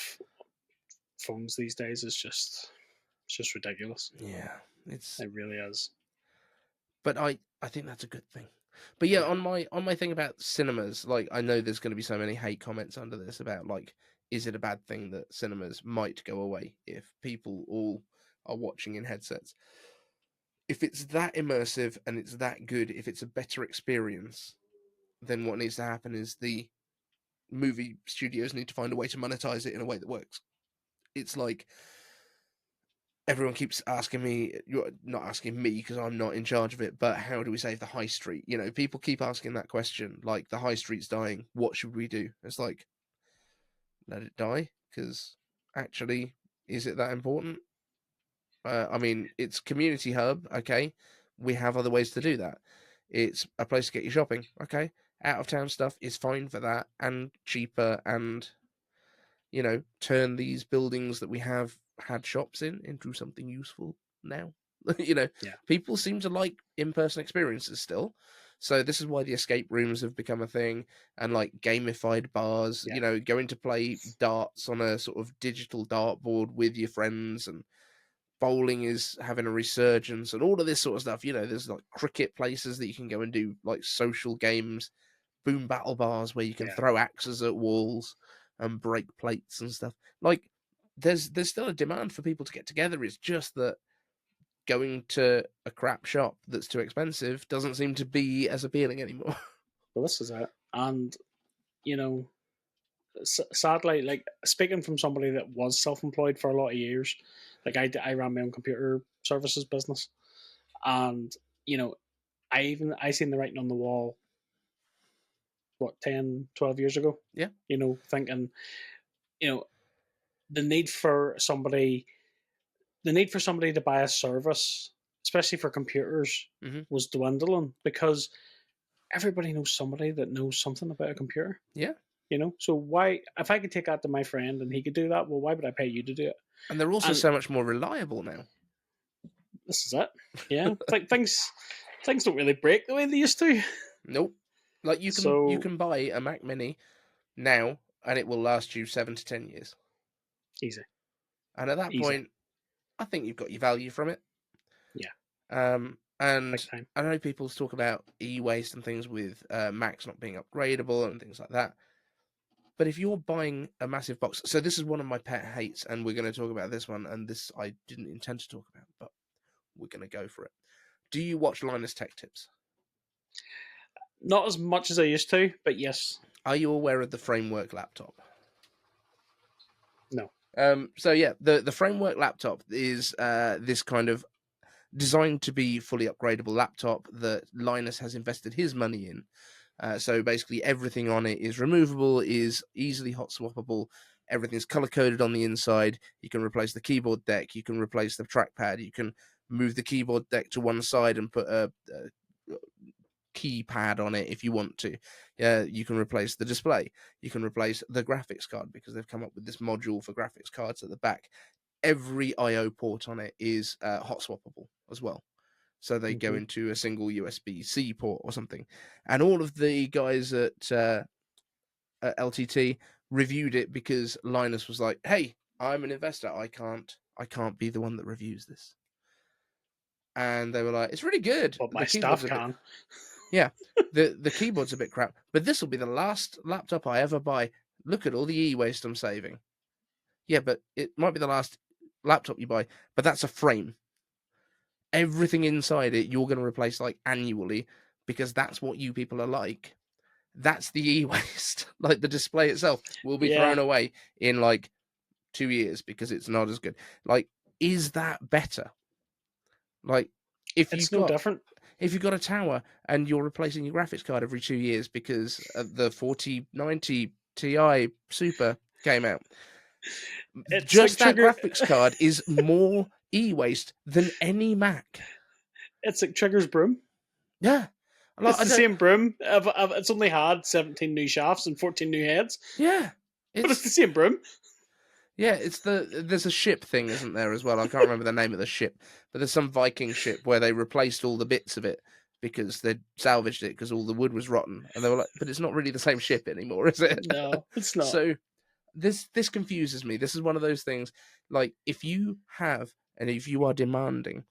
phones these days is just ridiculous. Yeah, it really is. But I think that's a good thing. But yeah, on my thing about cinemas, like, I know there's going to be so many hate comments under this about, like, is it a bad thing that cinemas might go away if people all are watching in headsets? If it's that immersive and it's that good, if it's a better experience, then what needs to happen is the movie studios need to find a way to monetize it in a way that works. It's like, everyone keeps asking me, you're not asking me because I'm not in charge of it, but how do we save the high street? People keep asking that question, like, the high street's dying, what should we do? It's like, let it die, because actually, is it that important? I mean, it's community hub, okay? We have other ways to do that. It's a place to get your shopping. Okay, out of town stuff is fine for that and cheaper, and turn these buildings that we have had shops in into something useful now. Yeah. People seem to like in-person experiences still. So this is why the escape rooms have become a thing, and like gamified bars, Yeah. going to play darts on a sort of digital dartboard with your friends, and bowling is having a resurgence, and all of this sort of stuff. There's like cricket places that you can go and do like social games, boom battle bars where you can Yeah. throw axes at walls and break plates and stuff. Like there's still a demand for people to get together. It's just that going to a crap shop that's too expensive doesn't seem to be as appealing anymore. Well, this is it. And, sadly, like, speaking from somebody that was self-employed for a lot of years, like, I ran my own computer services business. And, I seen the writing on the wall, what, 10, 12 years ago? Yeah. Thinking, the need for somebody to buy a service, especially for computers, Mhm. was dwindling because everybody knows somebody that knows something about a computer. Yeah. So why, if I could take that to my friend and he could do that, well, why would I pay you to do it? And they're also And so much more reliable now. this is it. Yeah, like things don't really break the way they used to. Nope. Like you So can buy a Mac Mini now and it will last you 7 to 10 years. easy. And at that Easy. point, I think you've got your value from it. Yeah. And Big time. I know people talk about e-waste and things with Macs not being upgradable and things like that. But if you're buying a massive box, so this is one of my pet hates, and we're going to talk about this one, and this I didn't intend to talk about, but we're going to go for it. Do you watch Linus Tech Tips? Not as much as I used to, but yes. Are you aware of the Framework laptop? No. So yeah, the Framework laptop is this kind of designed to be fully upgradable laptop that Linus has invested his money in. So basically everything on it is removable, is easily hot swappable. Everything's color coded on the inside. You can replace the keyboard deck. You can replace the trackpad. You can move the keyboard deck to one side and put a keypad on it if you want to. You can replace the display. You can replace the graphics card because they've come up with this module for graphics cards at the back. Every I/O port on it is hot swappable as well. So they go into a single USB-C port or something. And all of the guys at LTT reviewed it because Linus was like, "Hey, I'm an investor. I can't be the one that reviews this." And they were like, "It's really good. But my The staff keyboard's a bit, can. yeah, the keyboard's a bit crap, but this will be the last laptop I ever buy. Look at all the e-waste I'm saving." Yeah, but it might be the last laptop you buy, but that's a frame. Everything inside it you're going to replace like annually because that's what you people are like. That's the e-waste. Like the display itself will be thrown away in like 2 years because it's not as good. Like, is that better? Like, if It's you've no got different. if you've got a tower and you're replacing your graphics card every 2 years because the 4090 Ti Super came out, It's like just that Trigger. graphics card is more e-waste than any Mac. It's like Trigger's broom. Yeah. Like, It's the same broom. It's only had 17 new shafts and 14 new heads. Yeah. But it's the same broom. Yeah, there's a ship thing, isn't there, as well? I can't remember the name of the ship, but there's some Viking ship where they replaced all the bits of it because they'd salvaged it because all the wood was rotten, and they were like, "But it's not really the same ship anymore, is it?" No, it's not. So this confuses me. This is one of those things. Like, if you have and if you are demanding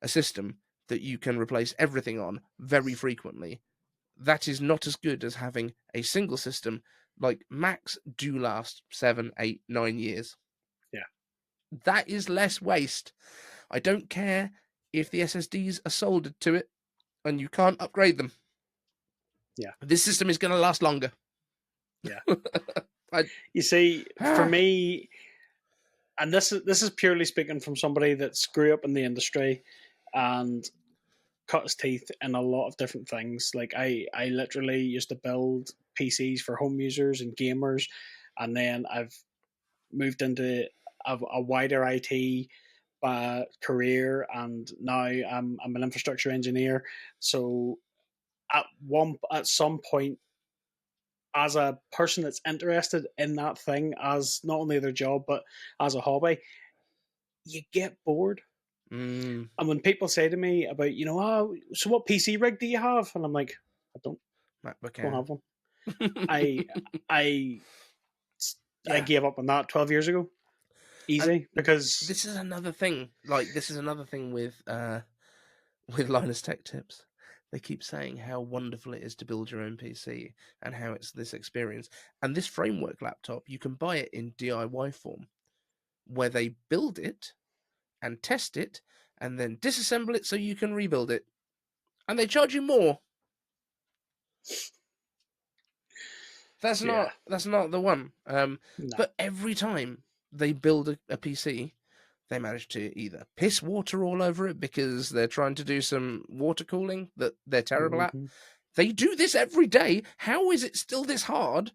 a system that you can replace everything on very frequently, that is not as good as having a single system. Like Macs do last 7, 8, 9 years. Yeah. That is less waste. I don't care if the SSDs are soldered to it and you can't upgrade them. Yeah. This system is going to last longer. Yeah. You see, for Ah. me, and this is purely speaking from somebody that's grew up in the industry and cut his teeth in a lot of different things. Like I literally used to build PCs for home users and gamers, and then I've moved into a wider IT career, and now I'm an infrastructure engineer. So at some point, as a person that's interested in that thing as not only their job but as a hobby, you get bored. Mm, And when people say to me about, so what PC rig do you have? And I'm like, I don't MacBook have Air. one. I I I Yeah. gave up on that 12 years ago. Easy, And because this is another thing. Like, this is another thing with Linus Tech Tips. They keep saying how wonderful it is to build your own PC and how it's this experience. And this framework laptop, you can buy it in DIY form, where they build it and test it and then disassemble it so you can rebuild it. And they charge you more. That's yeah, not the one. no. But every time they build a PC, they manage to either piss water all over it because they're trying to do some water cooling that they're terrible at. Mm-hmm. They do this every day. How is it still this hard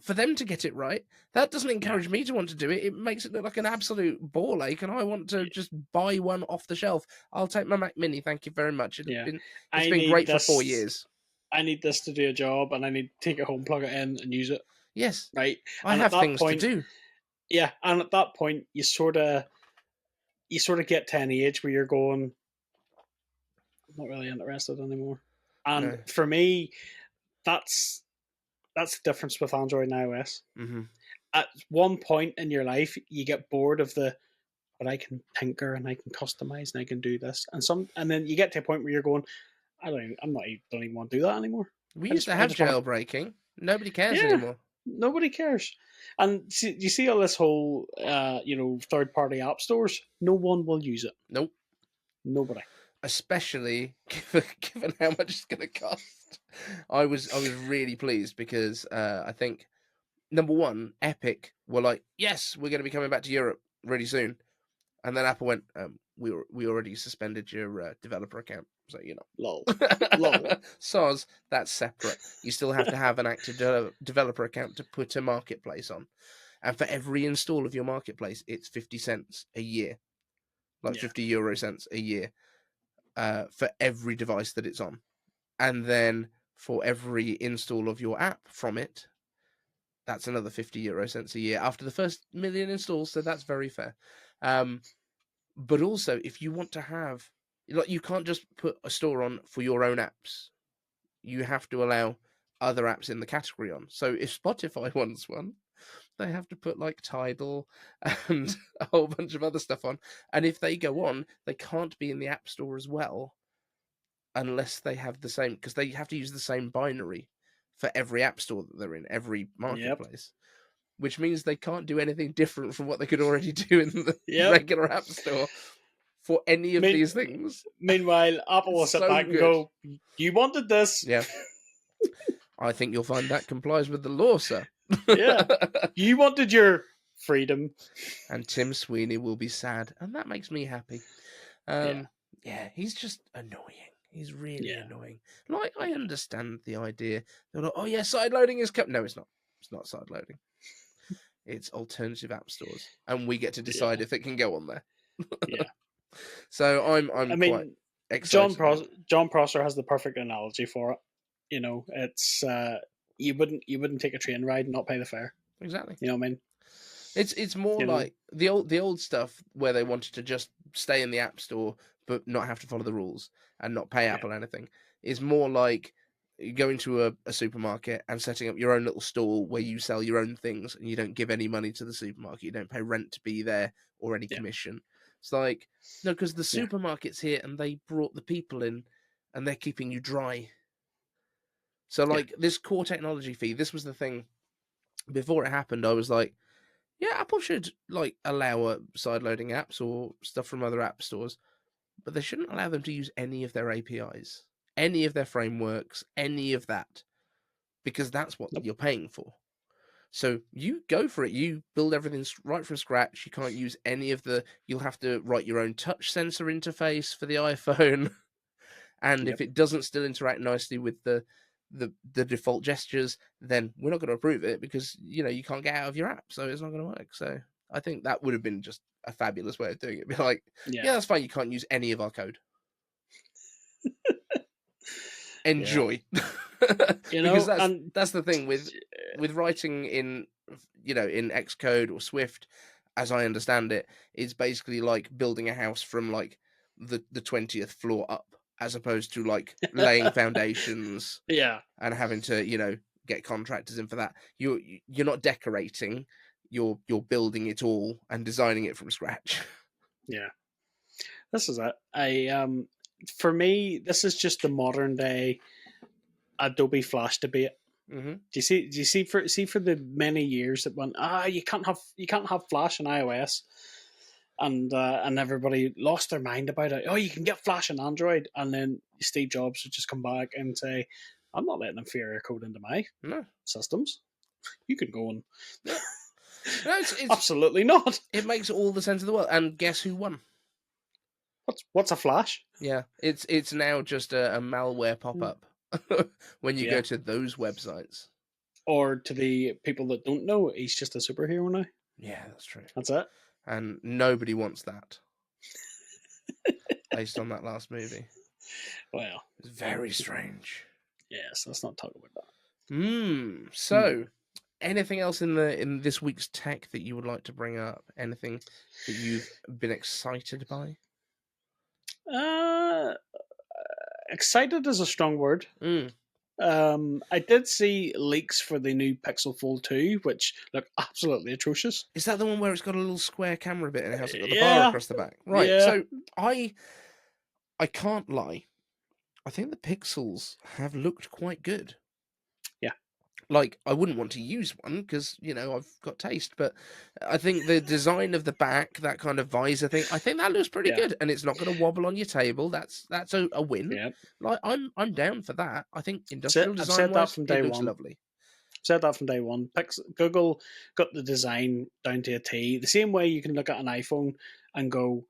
for them to get it right? That doesn't encourage me to want to do it. It makes it look like an absolute ball ache, and I want to just buy one off the shelf. I'll take my Mac Mini, thank you very much. It's Yeah, been great for 4 years. I need this to do a job, and I need to take it home, plug it in, and use it. Yes, Right, I and have at that things point, to do. yeah, and at that point, you sort of get to an age where you're going, I'm not really interested anymore. And No. for me, that's the difference with Android and iOS. Mm-hmm. At one point in your life, you get bored of but I can tinker and I can customize and I can do this, and then you get to a point where you're going, don't even want to do that anymore. We used to have jailbreaking. Nobody cares anymore. Nobody cares. And you see all this whole, third party app stores. No one will use it. Nope. Nobody. Especially given how much it's going to cost. I was really pleased because I think, number one, Epic were like, yes, we're going to be coming back to Europe really soon. And then Apple went, we already suspended your developer account. So, Lol. SOS, that's separate. You still have to have an active developer account to put a marketplace on. And for every install of your marketplace, it's 50 cents a year. Like 50 euro cents a year for every device that it's on. And then for every install of your app from it, that's another 50 euro cents a year after the first million installs. So that's very fair. But also, if you want to have, you can't just put a store on for your own apps. You have to allow other apps in the category on. So if Spotify wants one, they have to put like Tidal and a whole bunch of other stuff on. And if they go on, they can't be in the App Store as well unless they have the same, because they have to use the same binary for every App Store that they're in, every marketplace. Which means they can't do anything different from what they could already do in the regular App Store for any of these things. Meanwhile, Apple will sit back and go, you wanted this. Yeah. I think you'll find that complies with the law, sir. Yeah. You wanted your freedom. And Tim Sweeney will be sad. And that makes me happy. Yeah, he's just annoying. He's really annoying. Like, I understand the idea. They're like, oh yeah, side loading is No, it's not. It's not side loading. It's alternative app stores, and we get to decide if it can go on there. Yeah. So I'm quite excited. John Prosser has the perfect analogy for it. It's you wouldn't take a train ride and not pay the fare. Exactly. You know what I mean? It's more like the old stuff where they wanted to just stay in the app store but not have to follow the rules and not pay Apple anything. Is more like going to a supermarket and setting up your own little stall where you sell your own things and you don't give any money to the supermarket. You don't pay rent to be there or any commission. It's like, no, because the supermarket's here and they brought the people in and they're keeping you dry. So like this core technology fee, this was the thing. Before it happened, I was like, yeah, Apple should like allow side-loading apps or stuff from other app stores, but they shouldn't allow them to use any of their APIs, any of their frameworks, any of that, because that's what you're paying for. So you go for it. You build everything right from scratch. You can't use any of you'll have to write your own touch sensor interface for the iPhone. And if it doesn't still interact nicely with the default gestures, then we're not going to approve it because, you can't get out of your app. So it's not going to work. So I think that would have been just a fabulous way of doing it. Be like, yeah, that's fine. You can't use any of our code. enjoy. You know, Because that's the thing with writing in, in Xcode or Swift, as I understand it, it's basically like building a house from like the 20th floor up, as opposed to like laying foundations yeah, and having to, get contractors in for that. You're not decorating, you're building it all and designing it from scratch. yeah. This is it. For me, this is just the modern day Adobe Flash debate. Mm-hmm. Do you see for the many years that went, you can't have Flash on iOS, and everybody lost their mind about it. Oh, you can get Flash on Android, and then Steve Jobs would just come back and say, I'm not letting inferior code into my systems. You can go and no, it's absolutely not. It makes all the sense in the world. And guess who won? What's a Flash? Yeah, it's now just a malware pop-up when you go to those websites. Or to the people that don't know, he's just a superhero now. Yeah, that's true. That's it. And nobody wants that. Based on that last movie. Well, it's very strange. Yes, let's not talk about that. So, anything else in this week's tech that you would like to bring up? Anything that you've been excited by? Excited is a strong word. I did see leaks for the new Pixel Fold 2, which look absolutely atrocious. Is that the one where it's got a little square camera bit and it hasn't got the bar across the back? Right. Yeah. So I can't lie. I think the Pixels have looked quite good. Yeah. Like, I wouldn't want to use one because, I've got taste, but I think the design of the back, that kind of visor thing, I think that looks pretty good, and it's not going to wobble on your table. That's a win. Yeah. Like, I'm down for that. I think industrial design I've said that from day looks one. lovely. Said that from day one. Google got the design down to a T. The same way you can look at an iPhone and go,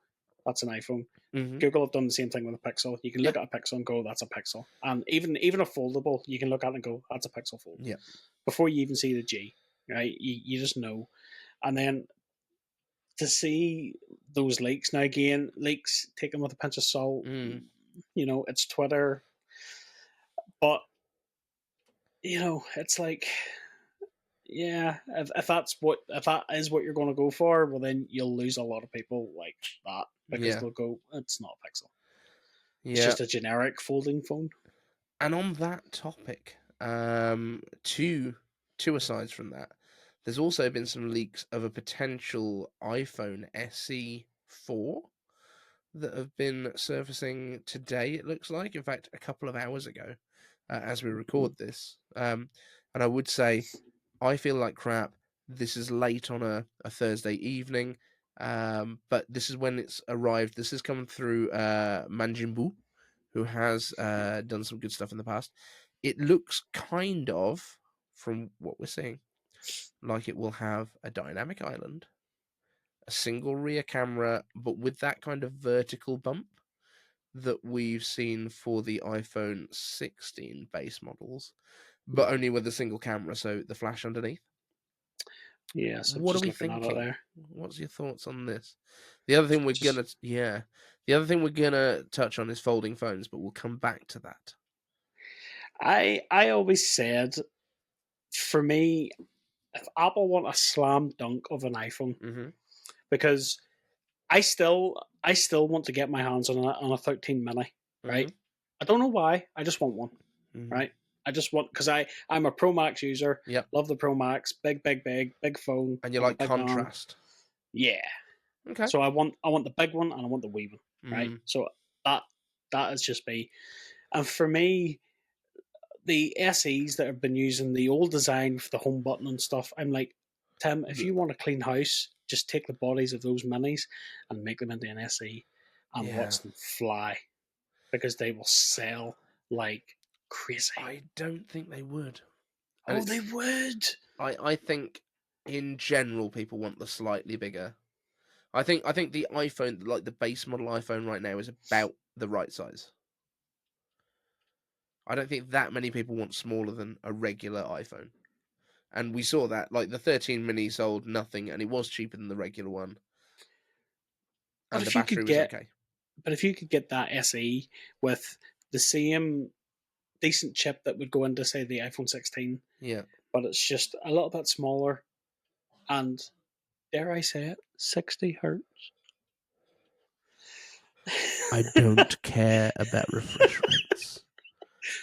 that's an iPhone. Mm-hmm. Google have done the same thing with a Pixel. You can look at a Pixel and go, that's a Pixel. And even a foldable, you can look at it and go, that's a Pixel Fold. Yeah. Before you even see the G, right? You just know. And then to see those leaks, now again, leaks taken with a pinch of salt, it's Twitter. But, it's like, yeah, if that is what you're going to go for, well, then you'll lose a lot of people like that because they'll go, it's not a Pixel. It's just a generic folding phone. And on that topic, two asides from that, there's also been some leaks of a potential iPhone SE 4 that have been surfacing today, it looks like. In fact, a couple of hours ago, as we record this. And I would say, I feel like crap. This is late on a Thursday evening, but this is when it's arrived. This has come through Manjimbu, who has done some good stuff in the past. It looks kind of, from what we're seeing, like it will have a dynamic island, a single rear camera, but with that kind of vertical bump that we've seen for the iPhone 16 base models, but only with a single camera, so the flash underneath. Yeah, so what are we thinking? What's your thoughts on this? The other thing we're gonna touch on is folding phones, but we'll come back to that. I always said, for me, if Apple want a slam dunk of an iPhone, because I still want to get my hands on a 13 mini, right? I don't know why. I just want one, right? I just want, because I'm a Pro Max user. Yep. Love the Pro Max. Big phone. And you like contrast. Yeah. Okay. So I want the big one and I want the wee one, right? So that is just me. And for me, the SEs that have been using the old design for the home button and stuff, I'm like, Tim, if you want a clean house, just take the bodies of those minis and make them into an SE and watch them fly, because they will sell like crazy. I don't think they would. Oh, they would. I think in general people want the slightly bigger. I think the iPhone, like the base model iPhone right now, is about the right size. I don't think that many people want smaller than a regular iPhone. And we saw that, like the 13 mini sold nothing, and it was cheaper than the regular one. And the battery was okay. But if you could get that SE with the same decent chip that would go into, say, the iPhone 16, Yeah. but it's just a little bit smaller, and dare I say it, 60 hertz. I don't care about refresh rates.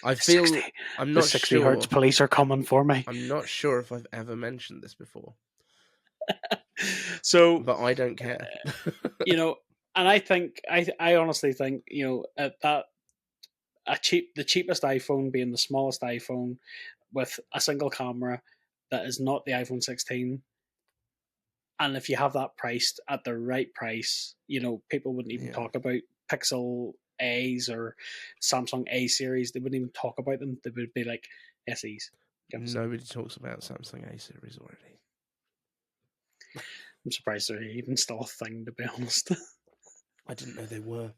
I feel 60. I'm The not 60 sure. hertz police are coming for me. I'm not sure if I've ever mentioned this before, So, but I don't care. you know, and I honestly think, at that the cheapest iPhone being the smallest iPhone with a single camera that is not the iPhone 16, and if you have that priced at the right price, people wouldn't even talk about Pixel A's or Samsung A series. They wouldn't even talk about them. They would be like SEs. Nobody talks about Samsung A series already. I'm surprised they're even still a thing, to be honest. I didn't know they were.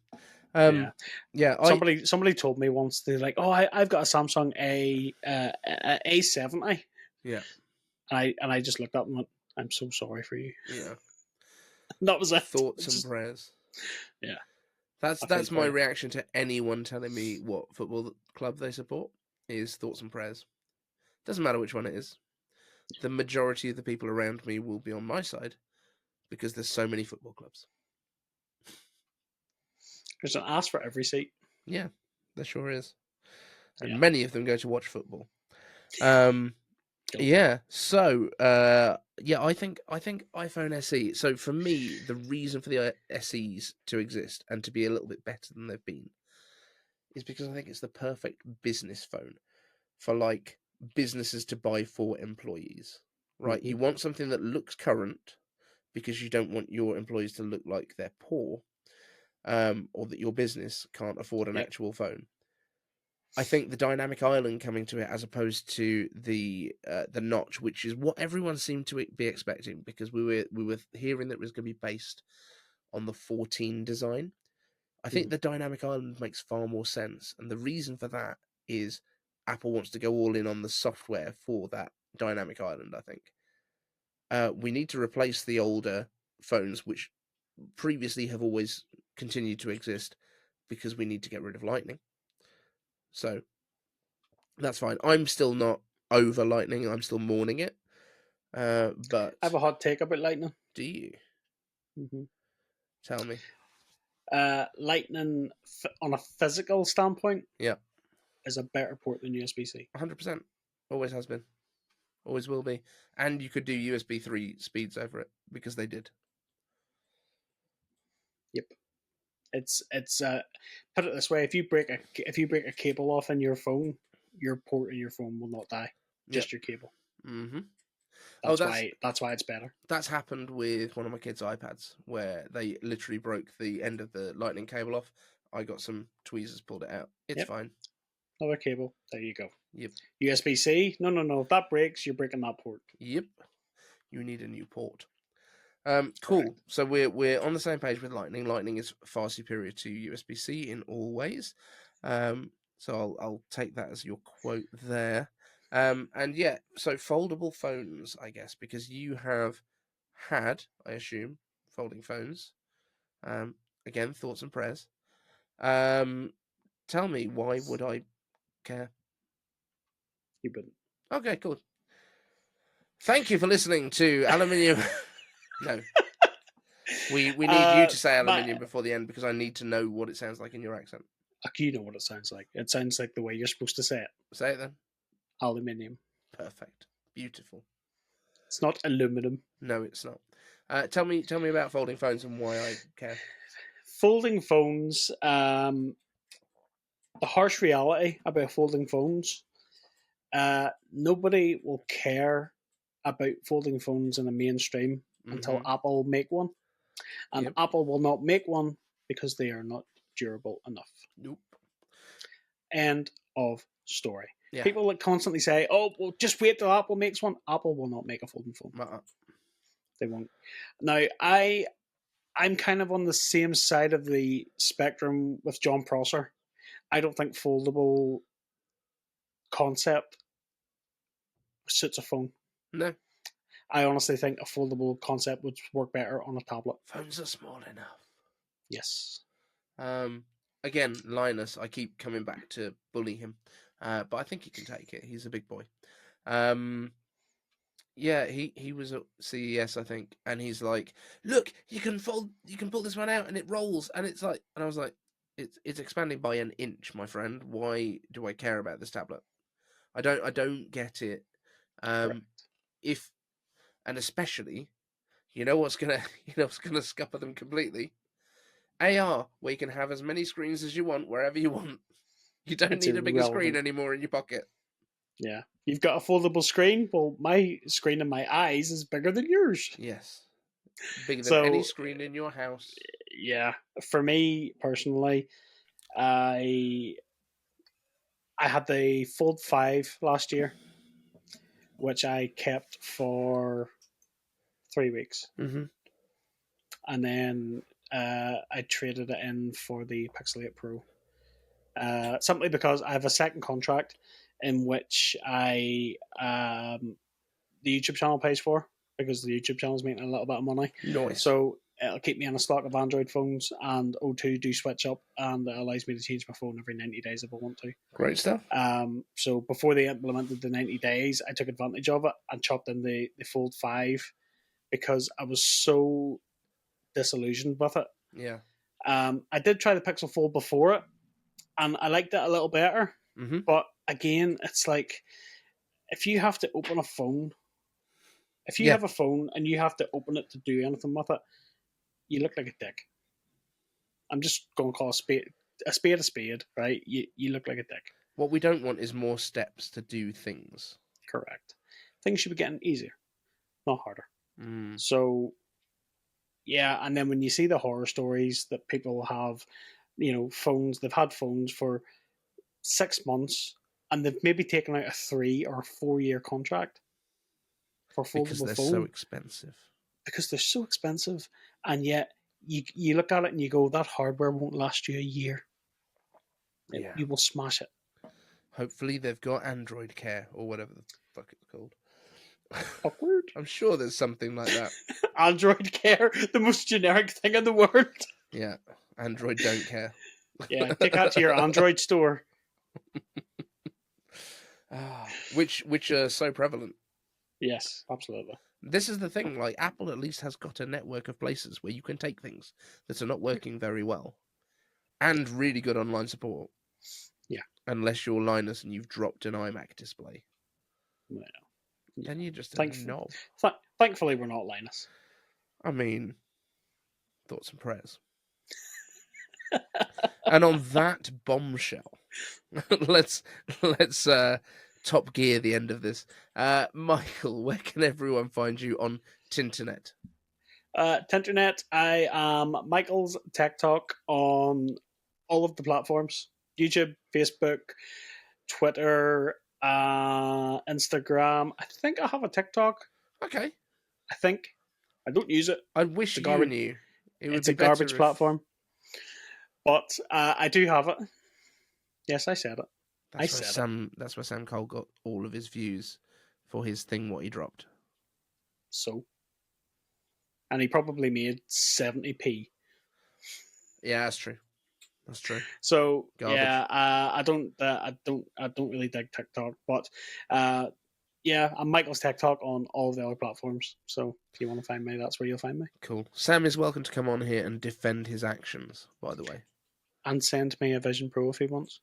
Yeah. Somebody told me once, they're like, "Oh, I've got a Samsung A70." Yeah. And I just looked up and went, "I'm so sorry for you." Yeah. That was it. Thoughts and prayers. Yeah. That's my reaction to anyone telling me what football club they support is thoughts and prayers. Doesn't matter which one it is. The majority of the people around me will be on my side because there's so many football clubs. There's an ass for every seat. Yeah, there sure is. And Yeah. many of them go to watch football. Yeah. So, I think iPhone SE. So for me, the reason for the SEs to exist and to be a little bit better than they've been is because I think it's the perfect business phone for like businesses to buy for employees. Right? Mm-hmm. You want something that looks current because you don't want your employees to look like they're poor, or that your business can't afford an actual phone. I think the dynamic island coming to it, as opposed to the notch, which is what everyone seemed to be expecting, because we were hearing that it was going to be based on the 14 design. I think the dynamic island makes far more sense, and the reason for that is Apple wants to go all in on the software for that dynamic island. I think we need to replace the older phones, which previously have always continued to exist, because we need to get rid of Lightning. So that's fine. I'm still not over Lightning. I'm still mourning it. But I have a hot take about Lightning. Do you? Mm-hmm. Tell me. Lightning, on a physical standpoint, Yeah, is a better port than USB-C. 100%. Always has been. Always will be. And you could do USB 3 speeds over it, because they did. Yep. It's put it this way: if you break a cable off in your phone, your port in your phone will not die. Just your cable. Mm-hmm. That's why it's better. That's happened with one of my kids' iPads, where they literally broke the end of the lightning cable off. I got some tweezers, pulled it out. It's fine. Another cable. There you go. Yep. USB-C. No. If that breaks, you're breaking that port. Yep. You need a new port. Cool. Correct. So we're on the same page with Lightning. Lightning is far superior to USB-C in all ways. So I'll take that as your quote there. And yeah, so foldable phones, I guess, because you have had, I assume, folding phones. Again, thoughts and prayers. Tell me, why would I care? You wouldn't. Okay, cool. Thank you for listening to Aluminium. No. We need you to say aluminium before the end, because I need to know what it sounds like in your accent. You know what it sounds like. It sounds like the way you're supposed to say it. Say it then. Aluminium. Perfect. Beautiful. It's not aluminum. No, it's not. Tell me about folding phones and why I care. Folding phones. The harsh reality about folding phones. Nobody will care about folding phones in the mainstream until Apple make one. And Apple will not make one because they are not durable enough. Nope. End of story. Yeah. People that constantly say, "Oh, well, just wait till Apple makes one." Apple will not make a folding phone. They won't. Now, I'm kind of on the same side of the spectrum with John Prosser. I don't think foldable concept suits a phone. No. I honestly think a foldable concept would work better on a tablet. Phones are small enough. Yes. Again, Linus, I keep coming back to bully him. but I think he can take it. He's a big boy. Yeah, he was at CES, I think, and he's like, "Look, you can pull this one out, and it rolls." And it's like, and I was like, "It's expanding by an inch, my friend. Why do I care about this tablet? I don't get it. If and especially, you know what's gonna scupper them completely? AR, where you can have as many screens as you want wherever you want. You don't need a bigger screen anymore in your pocket." Yeah. You've got a foldable screen? Well, my screen in my eyes is bigger than yours. Yes. Bigger than any screen in your house. Yeah. For me, personally, I had the Fold 5 last year, which I kept for 3 weeks. Mm-hmm. And then I traded it in for the Pixel 8 Pro. Simply because I have a second contract in which the YouTube channel pays for, because the YouTube channel is making a little bit of money. Nice. So it'll keep me on a stock of Android phones, and O2 do switch up, and it allows me to change my phone every 90 days if I want to. Great stuff. So before they implemented the 90 days, I took advantage of it and chopped in the Fold 5 because I was so disillusioned with it. Yeah. I did try the Pixel Fold before it, and I liked it a little better. Mm-hmm. But again, it's like, if you have to open a phone, if you have a phone and you have to open it to do anything with it, you look like a dick. I'm just going to call a spade, right? You look like a dick. What we don't want is more steps to do things. Correct. Things should be getting easier, not harder. Mm. So, yeah, and then when you see the horror stories that people have, phones, they've had phones for 6 months, and they've maybe taken out a 3 or 4 year contract for foldable because they're phone. so expensive. Because they're so expensive, and yet you look at it and you go, that hardware won't last you a year. Yeah. You will smash it. Hopefully they've got Android Care or whatever the fuck it's called. Awkward. I'm sure there's something like that. Android Care, the most generic thing in the world. Yeah, Android don't care. Yeah, take that to your Android store. Which are so prevalent. Yes, absolutely. This is the thing, like, Apple at least has got a network of places where you can take things that are not working very well and really good online support. Yeah. Unless you're Linus and you've dropped an iMac display. Well, then you're just a knob. Thankfully, we're not Linus. I mean, thoughts and prayers. And on that bombshell, let's top gear the end of this. Michael, where can everyone find you on Tinternet? Tinternet, I am Michael's Tech Talk on all of the platforms: YouTube, Facebook, Twitter, Instagram. I think I have a TikTok. Okay. I think. I don't use it. I wish you knew. It's a garbage platform. But I do have it. Yes, I said it. That's where Sam Cole got all of his views for his thing, what he dropped. So. And he probably made 70p. Yeah, that's true. That's true. So garbage. Yeah, I don't really dig TikTok, but yeah, I'm Michael's Tech Talk on all the other platforms. So if you want to find me, that's where you'll find me. Cool. Sam is welcome to come on here and defend his actions, by the way. And send me a Vision Pro if he wants.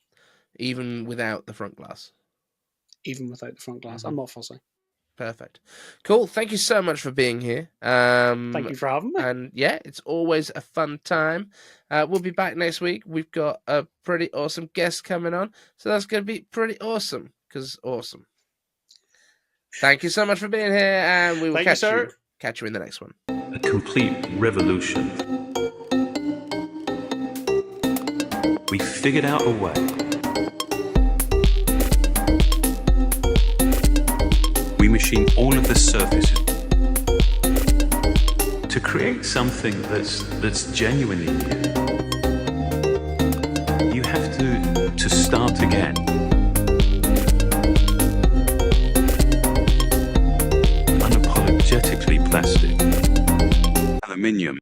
Even without the front glass. Even without the front glass. Mm-hmm. I'm not fussy. Perfect. Cool. Thank you so much for being here. Thank you for having me. And yeah, it's always a fun time. We'll be back next week. We've got a pretty awesome guest coming on. So that's going to be pretty awesome. Because awesome. Thank you so much for being here. And we will catch you in the next one. A complete revolution. We figured out a way. We machined all of the surfaces to create something that's genuinely new. You have to start again. Unapologetically plastic. Aluminium.